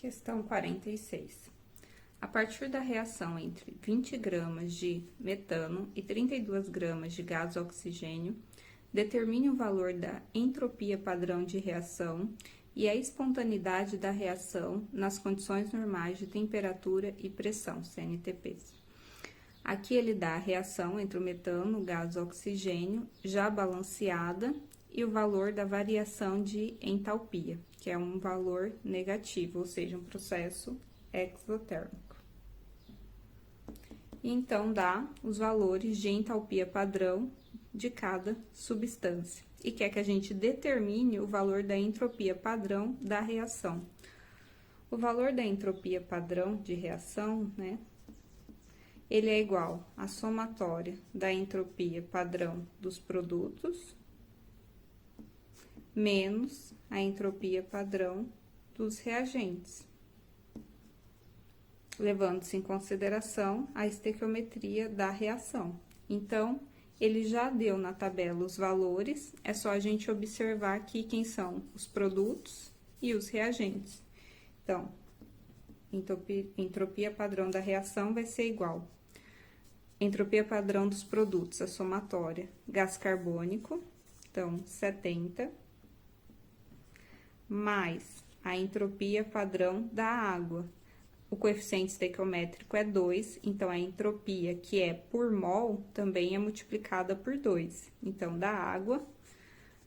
Questão 46. A partir da reação entre 20 gramas de metano e 32 gramas de gás oxigênio, determine o valor da entropia padrão de reação e a espontaneidade da reação nas condições normais de temperatura e pressão, CNTPs. Aqui ele dá a reação entre o metano e o gás oxigênio já balanceada e o valor da variação de entalpia, que é um valor negativo, ou seja, um processo exotérmico. E então dá os valores de entalpia padrão de cada substância e quer que a gente determine o valor da entropia padrão da reação. O valor da entropia padrão de reação, né, ele é igual à somatória da entropia padrão dos produtos menos a entropia padrão dos reagentes, levando-se em consideração a estequiometria da reação. Então, ele já deu na tabela os valores, é só a gente observar aqui quem são os produtos e os reagentes. Então, entropia padrão da reação vai ser igual. Entropia padrão dos produtos, a somatória, gás carbônico, então, 70, mais a entropia padrão da água. O coeficiente estequiométrico é 2, então a entropia, que é por mol, também é multiplicada por 2. Então, da água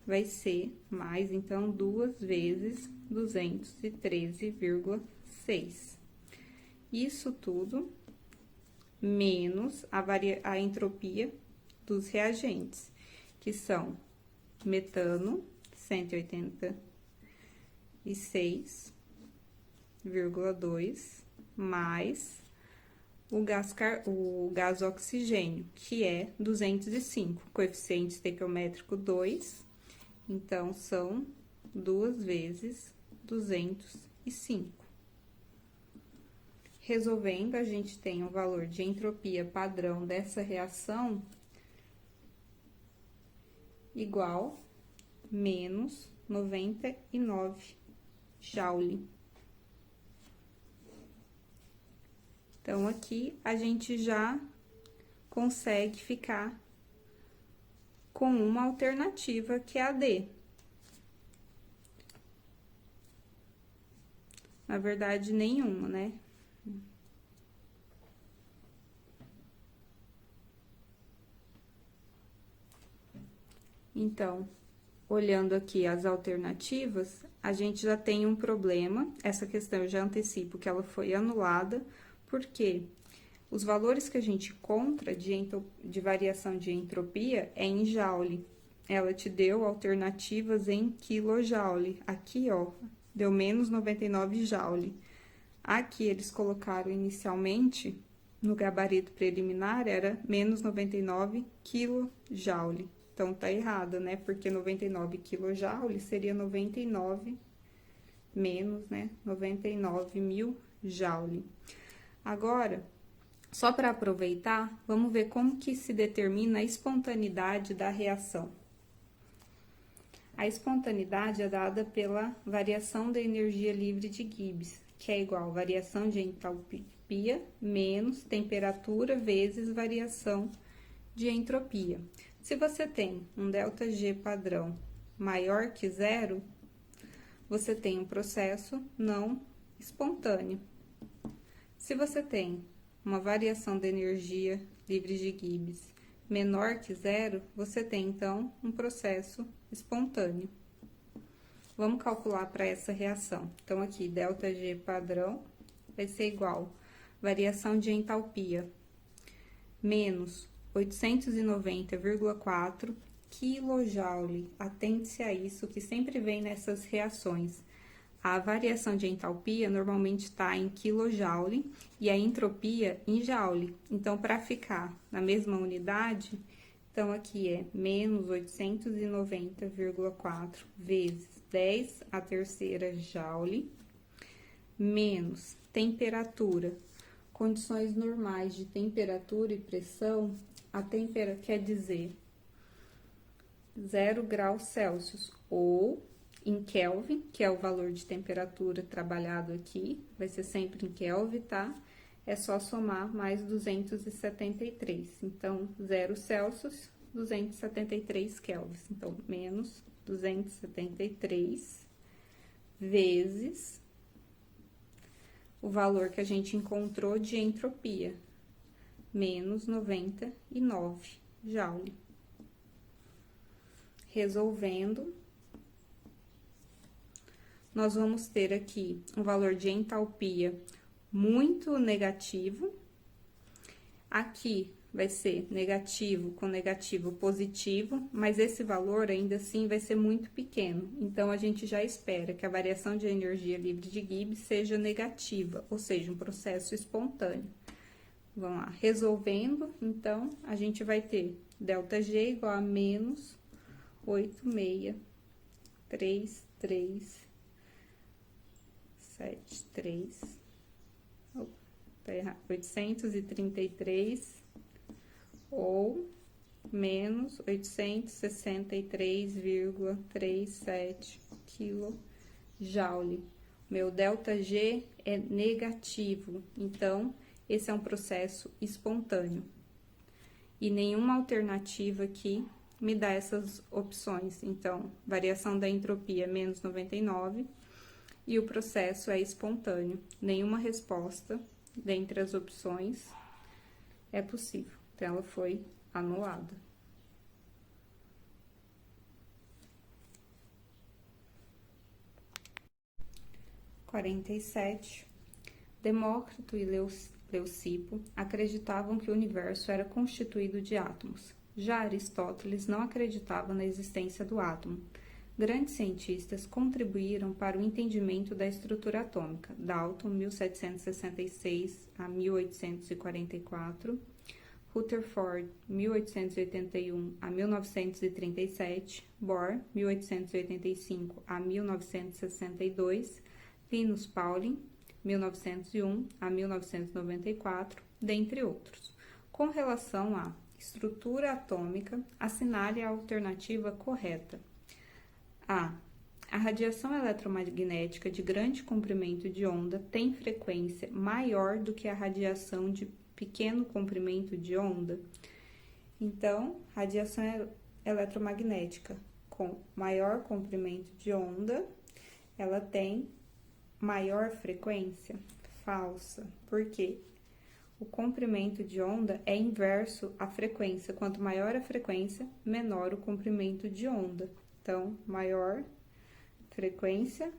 vai ser mais, então, 2 vezes 213,6. Isso tudo menos a entropia dos reagentes, que são metano, 186,2, mais o gás oxigênio, que é 205, coeficiente estequiométrico 2, então, são 2 vezes 205. Resolvendo, a gente tem o valor de entropia padrão dessa reação igual menos 99 Joule. Então, aqui a gente já consegue ficar com uma alternativa, que é a D. Na verdade, nenhuma, né? Então, olhando aqui as alternativas, a gente já tem um problema. Essa questão eu já antecipo que ela foi anulada, porque os valores que a gente encontra de variação de entropia é em Joule. Ela te deu alternativas em quilojoule. Aqui, ó, deu menos 99 Joule. Aqui eles colocaram inicialmente, no gabarito preliminar, era menos 99 quilojoule. Então, tá errado, né? Porque 99 kJ seria 99 menos, né? 99.000 Joule. Agora, só para aproveitar, vamos ver como que se determina a espontaneidade da reação. A espontaneidade é dada pela variação da energia livre de Gibbs, que é igual a variação de entalpia menos temperatura vezes variação de entropia. Se você tem um ΔG padrão maior que 0, você tem um processo não espontâneo. Se você tem uma variação da energia livre de Gibbs menor que 0, você tem, então, um processo espontâneo. Vamos calcular para essa reação. Então, aqui, ΔG padrão vai ser igual variação de entalpia menos 890,4 kJ. Atente-se a isso, que sempre vem nessas reações. A variação de entalpia normalmente está em kJ e a entropia em Joule. Então, para ficar na mesma unidade, então aqui é menos 890,4 vezes 10 a terceira Joule, menos temperatura. Condições normais de temperatura e pressão, quer dizer 0 graus Celsius, ou em Kelvin, que é o valor de temperatura trabalhado aqui, vai ser sempre em Kelvin, tá? É só somar mais 273. Então, 0 Celsius, 273 kelvins. Então, menos 273 vezes o valor que a gente encontrou de entropia, menos 99 joule. Resolvendo, nós vamos ter aqui um valor de entalpia muito negativo. Aqui vai ser negativo com negativo positivo, mas esse valor ainda assim vai ser muito pequeno. Então, a gente já espera que a variação de energia livre de Gibbs seja negativa, ou seja, um processo espontâneo. Vamos lá, resolvendo, então, a gente vai ter ΔG igual a menos 86373 tá errado, 833 ou menos 863,37 kJ. Meu ΔG é negativo, então, esse é um processo espontâneo. E nenhuma alternativa aqui me dá essas opções. Então, variação da entropia menos 99 e o processo é espontâneo. Nenhuma resposta dentre as opções é possível. Então, ela foi anulada. Demócrito e Leucipo acreditavam que o universo era constituído de átomos. Já Aristóteles não acreditava na existência do átomo. Grandes cientistas contribuíram para o entendimento da estrutura atômica. Dalton, 1766 a 1844, Rutherford, 1881 a 1937, Bohr, 1885 a 1962, Linus Pauling, 1901 a 1994, dentre outros. Com relação à estrutura atômica, assinale a alternativa correta. A radiação eletromagnética de grande comprimento de onda tem frequência maior do que a radiação de pequeno comprimento de onda. Então, radiação eletromagnética com maior comprimento de onda, ela tem maior frequência? Falsa. Por quê? O comprimento de onda é inverso à frequência. Quanto maior a frequência, menor o comprimento de onda. Então, maior frequência,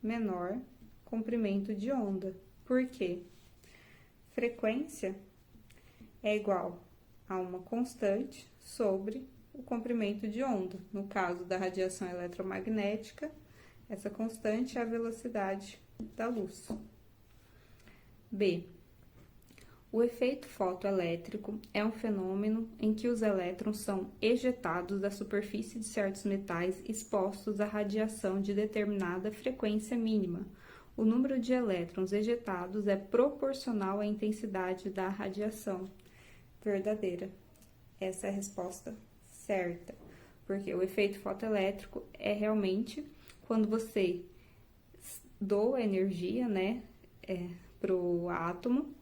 menor comprimento de onda. Por quê? Frequência é igual a uma constante sobre o comprimento de onda. No caso da radiação eletromagnética, essa constante é a velocidade da luz. B. O efeito fotoelétrico é um fenômeno em que os elétrons são ejetados da superfície de certos metais expostos à radiação de determinada frequência mínima. O número de elétrons ejetados é proporcional à intensidade da radiação. Verdadeira. Essa é a resposta certa, porque o efeito fotoelétrico é realmente quando você doa energia, né, para o átomo,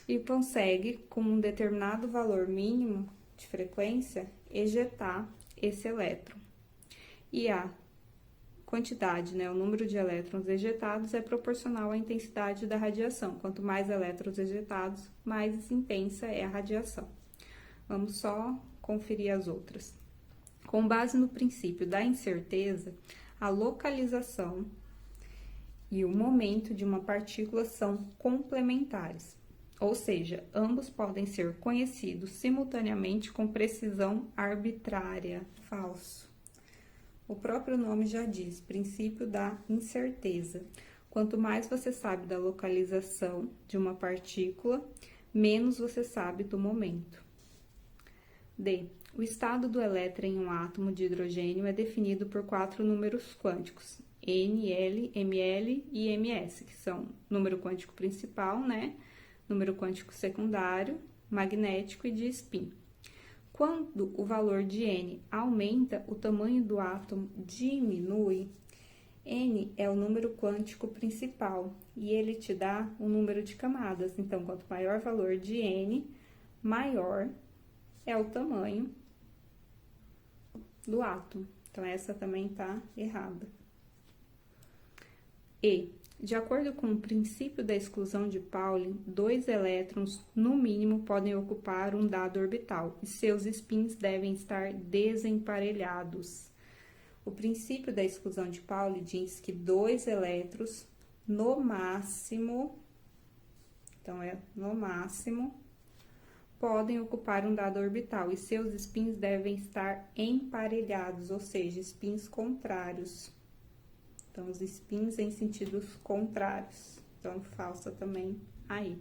e consegue, com um determinado valor mínimo de frequência, ejetar esse elétron. E a quantidade, né, o número de elétrons ejetados é proporcional à intensidade da radiação. Quanto mais elétrons ejetados, mais intensa é a radiação. Vamos só conferir as outras. Com base no princípio da incerteza, a localização e o momento de uma partícula são complementares. Ou seja, ambos podem ser conhecidos simultaneamente com precisão arbitrária. Falso. O próprio nome já diz, princípio da incerteza. Quanto mais você sabe da localização de uma partícula, menos você sabe do momento. D. O estado do elétron em um átomo de hidrogênio é definido por 4 números quânticos, N, L, Ml e Ms, que são número quântico principal, né? Número quântico secundário, magnético e de spin. Quando o valor de N aumenta, o tamanho do átomo diminui. N é o número quântico principal e ele te dá o número de camadas. Então, quanto maior o valor de N, maior é o tamanho do átomo. Então, essa também tá errada. E, de acordo com o princípio da exclusão de Pauli, 2 elétrons, no mínimo, podem ocupar um dado orbital e seus spins devem estar desemparelhados. O princípio da exclusão de Pauli diz que 2 elétrons, no máximo, então no máximo, podem ocupar um dado orbital e seus spins devem estar emparelhados, ou seja, spins contrários. Então, os spins em sentidos contrários. Então, falsa também aí.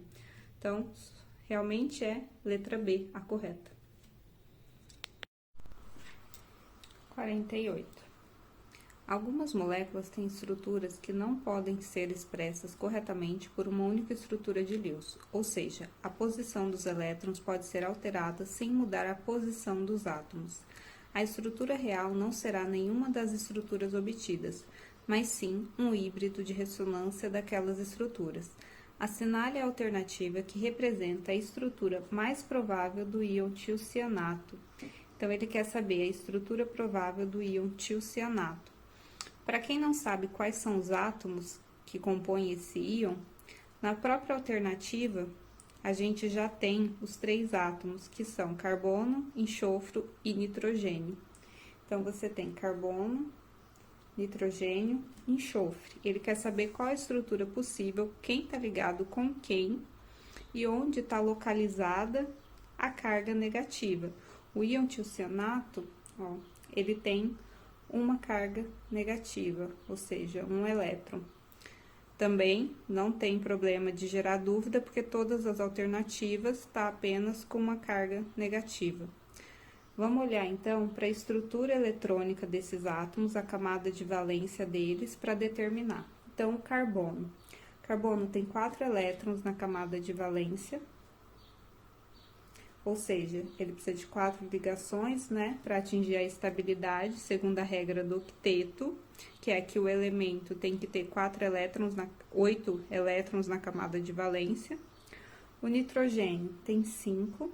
Então, realmente é letra B a correta. 48. Algumas moléculas têm estruturas que não podem ser expressas corretamente por uma única estrutura de Lewis, ou seja, a posição dos elétrons pode ser alterada sem mudar a posição dos átomos. A estrutura real não será nenhuma das estruturas obtidas, mas sim um híbrido de ressonância daquelas estruturas. Assinale a alternativa que representa a estrutura mais provável do íon tiocianato. Então, ele quer saber a estrutura provável do íon tiocianato. Para quem não sabe quais são os átomos que compõem esse íon, na própria alternativa, a gente já tem os 3 átomos, que são carbono, enxofre e nitrogênio. Então, você tem carbono, nitrogênio, enxofre. Ele quer saber qual a estrutura possível, quem está ligado com quem e onde está localizada a carga negativa. O íon tiocianato, ó, ele tem uma carga negativa, ou seja, um elétron. Também não tem problema de gerar dúvida, porque todas as alternativas estão apenas com uma carga negativa. Vamos olhar, então, para a estrutura eletrônica desses átomos, a camada de valência deles, para determinar. Então, o carbono. O carbono tem 4 elétrons na camada de valência, ou seja, ele precisa de 4 ligações, né, para atingir a estabilidade, segundo a regra do octeto, que é que o elemento tem que ter 8 elétrons na camada de valência. O nitrogênio tem 5.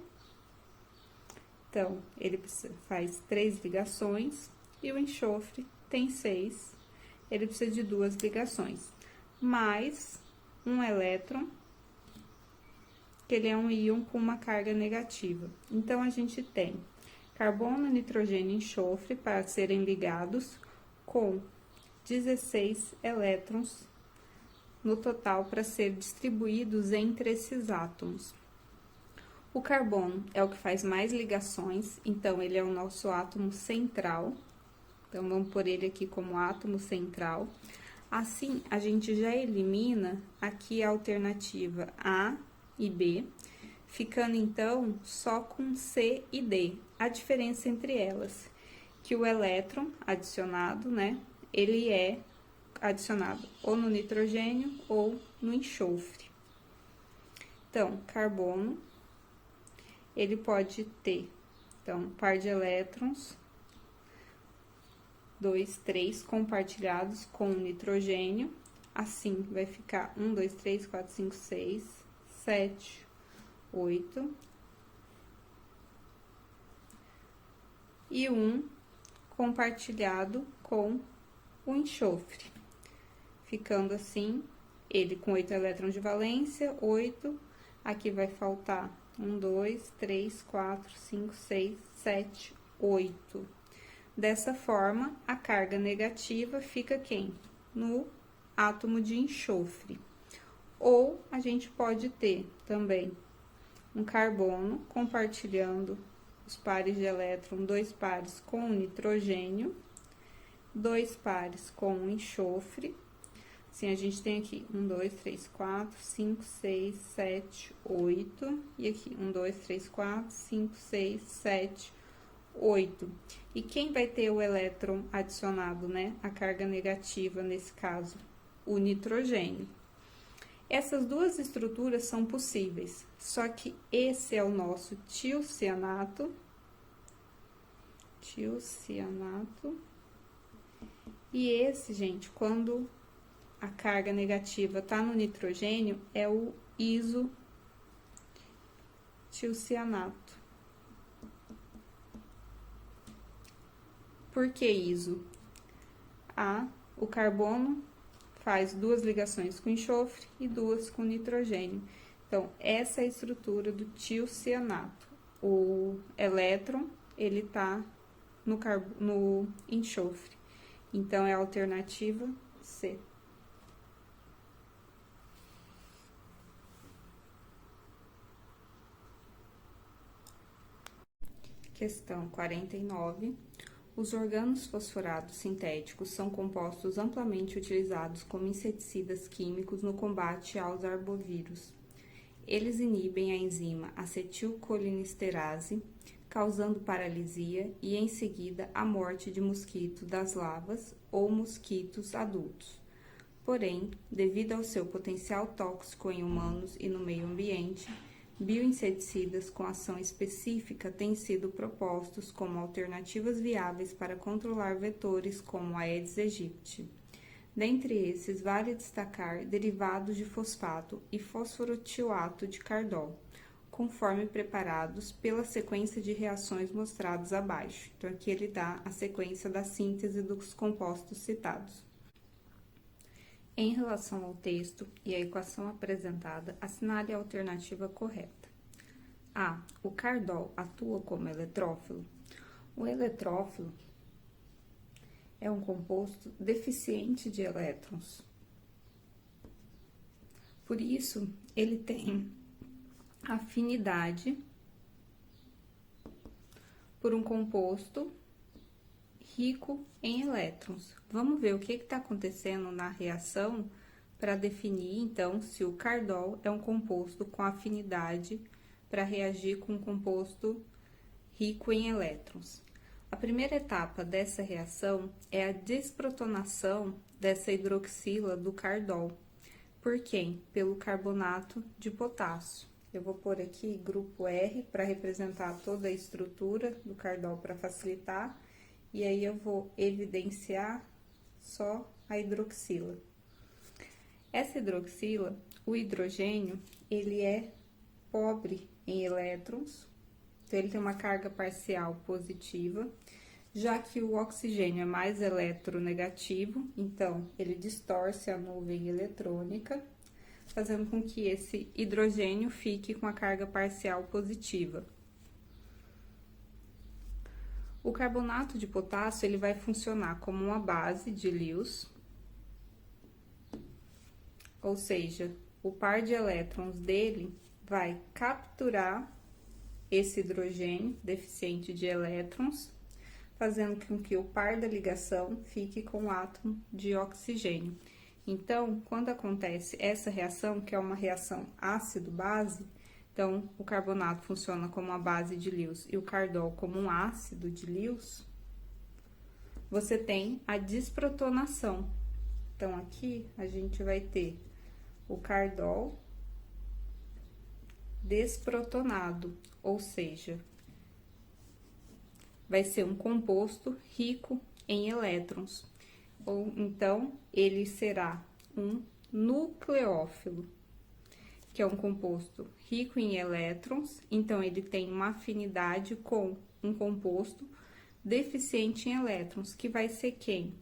Então, ele faz 3 ligações, e o enxofre tem 6, ele precisa de 2 ligações, mais um elétron, que ele é um íon com uma carga negativa. Então, a gente tem carbono, nitrogênio e enxofre para serem ligados com 16 elétrons no total para ser distribuídos entre esses átomos. O carbono é o que faz mais ligações, então ele é o nosso átomo central. Então, vamos pôr ele aqui como átomo central. Assim, a gente já elimina aqui a alternativa A e B, ficando então só com C e D. A diferença entre elas, que o elétron adicionado, né, ele é adicionado ou no nitrogênio ou no enxofre. Então, carbono, ele pode ter, então, par de elétrons, 2, 3, compartilhados com o nitrogênio. Assim, vai ficar 1, 2, 3, 4, 5, 6, 7, 8. E 1 compartilhado com o enxofre. Ficando assim, ele com 8 elétrons de valência, 8. Aqui vai faltar 1, 2, 3, 4, 5, 6, 7, 8. Dessa forma, a carga negativa fica quem? No átomo de enxofre. Ou a gente pode ter também um carbono compartilhando os pares de elétron, 2 pares com o nitrogênio, 2 pares com o enxofre. Assim, a gente tem aqui 1, 2, 3, 4, 5, 6, 7, 8. E aqui 1, 2, 3, 4, 5, 6, 7, 8. E quem vai ter o elétron adicionado, né? A carga negativa nesse caso? O nitrogênio. Essas duas estruturas são possíveis, só que esse é o nosso tiocianato, E esse, gente, quando a carga negativa tá no nitrogênio, é o isotilcianato. Por que iso? O carbono faz 2 ligações com enxofre e 2 com nitrogênio. Então, essa é a estrutura do tilcianato. O elétron, ele tá no enxofre. Então, é a alternativa C. Questão 49. Os organos fosforados sintéticos são compostos amplamente utilizados como inseticidas químicos no combate aos arbovírus. Eles inibem a enzima acetilcolinesterase, causando paralisia e, em seguida, a morte de mosquitos das lavas ou mosquitos adultos. Porém, devido ao seu potencial tóxico em humanos e no meio ambiente, bioinseticidas com ação específica têm sido propostos como alternativas viáveis para controlar vetores como a Aedes aegypti. Dentre esses, vale destacar derivados de fosfato e fosforotilato de cardol, conforme preparados pela sequência de reações mostradas abaixo. Então, aqui ele dá a sequência da síntese dos compostos citados. Em relação ao texto e à equação apresentada, assinale a alternativa correta. A. O cardol atua como eletrófilo. O eletrófilo é um composto deficiente de elétrons. Por isso, ele tem afinidade por um composto rico em elétrons. Vamos ver o que está acontecendo na reação para definir, então, se o cardol é um composto com afinidade para reagir com um composto rico em elétrons. A primeira etapa dessa reação é a desprotonação dessa hidroxila do cardol. Por quem? Pelo carbonato de potássio. Eu vou pôr aqui grupo R para representar toda a estrutura do cardol para facilitar. E aí, eu vou evidenciar só a hidroxila. Essa hidroxila, o hidrogênio, ele é pobre em elétrons, então ele tem uma carga parcial positiva, já que o oxigênio é mais eletronegativo, então ele distorce a nuvem eletrônica, fazendo com que esse hidrogênio fique com a carga parcial positiva. O carbonato de potássio, ele vai funcionar como uma base de Lewis, ou seja, o par de elétrons dele vai capturar esse hidrogênio deficiente de elétrons, fazendo com que o par da ligação fique com o átomo de oxigênio. Então, quando acontece essa reação, que é uma reação ácido-base, então, o carbonato funciona como uma base de Lewis e o cardol como um ácido de Lewis, você tem a desprotonação. Então, aqui a gente vai ter o cardol desprotonado, ou seja, vai ser um composto rico em elétrons. Ou então, ele será um nucleófilo, que é um composto rico em elétrons, então ele tem uma afinidade com um composto deficiente em elétrons, que vai ser quem?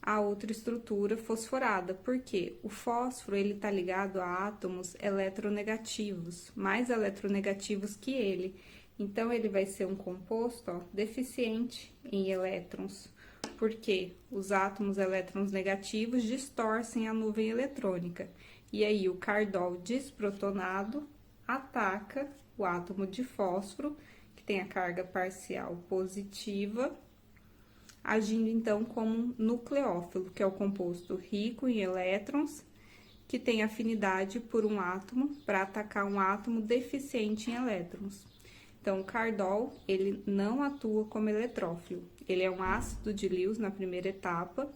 A outra estrutura fosforada, porque o fósforo ele está ligado a átomos eletronegativos, mais eletronegativos que ele. Então, ele vai ser um composto deficiente em elétrons, porque os átomos elétrons negativos distorcem a nuvem eletrônica. E aí, o cardol desprotonado ataca o átomo de fósforo, que tem a carga parcial positiva, agindo então como um nucleófilo, que é o composto rico em elétrons, que tem afinidade por um átomo para atacar um átomo deficiente em elétrons. Então, o cardol, ele não atua como eletrófilo, ele é um ácido de Lewis na primeira etapa,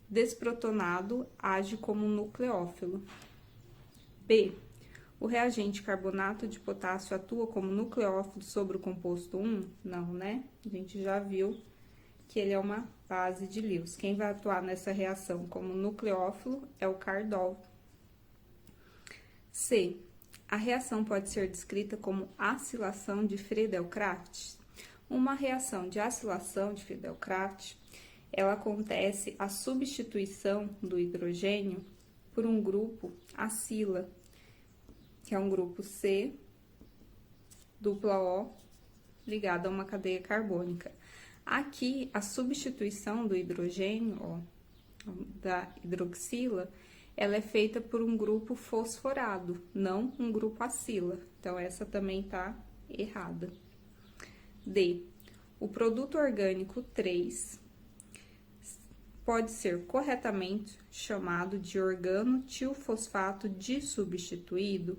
desprotonado, age como um nucleófilo. B. O reagente carbonato de potássio atua como nucleófilo sobre o composto 1? Não, né? A gente já viu que ele é uma base de Lewis. Quem vai atuar nessa reação como nucleófilo é o cardol. C. A reação pode ser descrita como acilação de Friedel-Crafts. Uma reação de acilação de Friedel-Crafts, ela acontece a substituição do hidrogênio por um grupo acila, que é um grupo C, dupla O, ligado a uma cadeia carbônica. Aqui, a substituição do hidrogênio, ó, da hidroxila, ela é feita por um grupo fosforado, não um grupo acila. Então, essa também tá errada. D. O produto orgânico 3 pode ser corretamente chamado de organotilfosfato dissubstituído.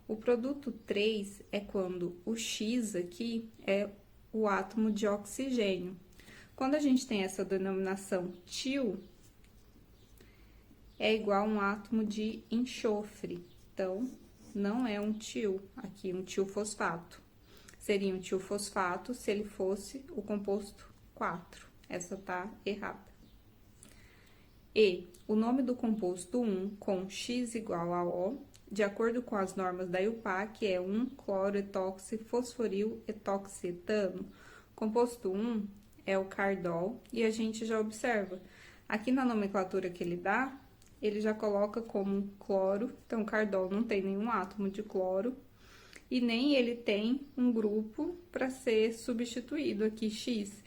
O produto 3 é quando o X aqui é o átomo de oxigênio. Quando a gente tem essa denominação til, é igual a um átomo de enxofre. Então, não é um til, aqui um tilfosfato. Seria um tilfosfato se ele fosse o composto 4. Essa tá errada. E o nome do composto 1 com X igual a O, de acordo com as normas da IUPAC, é 1-cloro-etoxifosforil-etoxietano. Composto 1 é o cardol, e a gente já observa, aqui na nomenclatura que ele dá, ele já coloca como cloro, então o cardol não tem nenhum átomo de cloro, e nem ele tem um grupo para ser substituído aqui, X.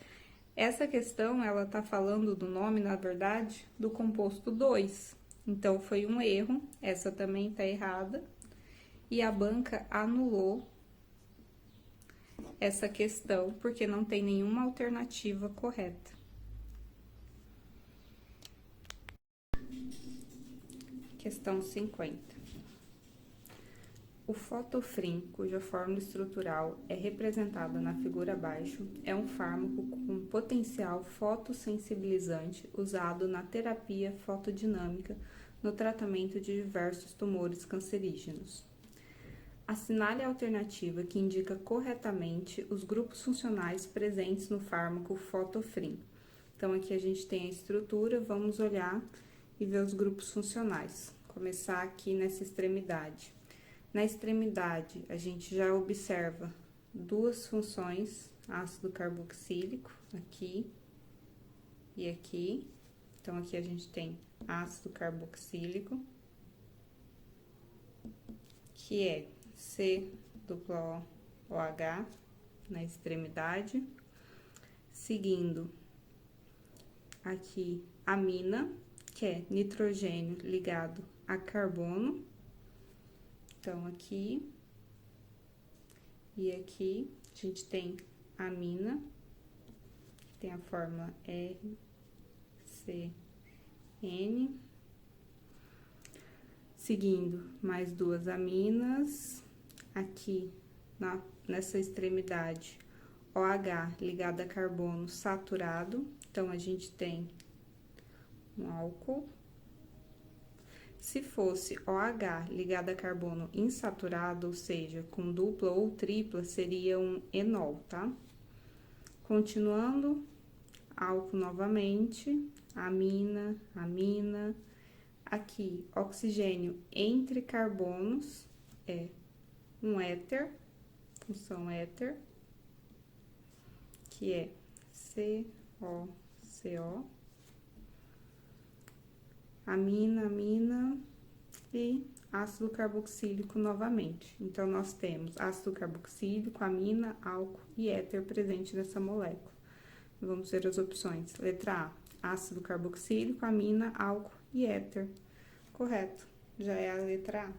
Essa questão, ela tá falando do nome, na verdade, do composto 2. Então, foi um erro, essa também tá errada. E a banca anulou essa questão, porque não tem nenhuma alternativa correta. Questão 50. O fotofrim, cuja fórmula estrutural é representada na figura abaixo, é um fármaco com potencial fotossensibilizante usado na terapia fotodinâmica no tratamento de diversos tumores cancerígenos. Assinale a alternativa que indica corretamente os grupos funcionais presentes no fármaco fotofrim. Então, aqui a gente tem a estrutura, vamos olhar e ver os grupos funcionais. Começar aqui nessa extremidade. Na extremidade, a gente já observa duas funções, ácido carboxílico, aqui e aqui. Então, aqui a gente tem ácido carboxílico, que é C-OH na extremidade. Seguindo, aqui, amina, que é nitrogênio ligado a carbono. Então, aqui e aqui, a gente tem amina, que tem a fórmula RCN. Seguindo, mais duas aminas, aqui nessa extremidade, OH ligado a carbono saturado. Então, a gente tem um álcool. Se fosse OH ligado a carbono insaturado, ou seja, com dupla ou tripla, seria um enol, tá? Continuando, álcool novamente, amina, amina. Aqui, oxigênio entre carbonos, é um éter, função éter, que é COCO. Amina, amina e ácido carboxílico novamente. Então, nós temos ácido carboxílico, amina, álcool e éter presente nessa molécula. Vamos ver as opções. Letra A, ácido carboxílico, amina, álcool e éter. Correto, já é a letra A.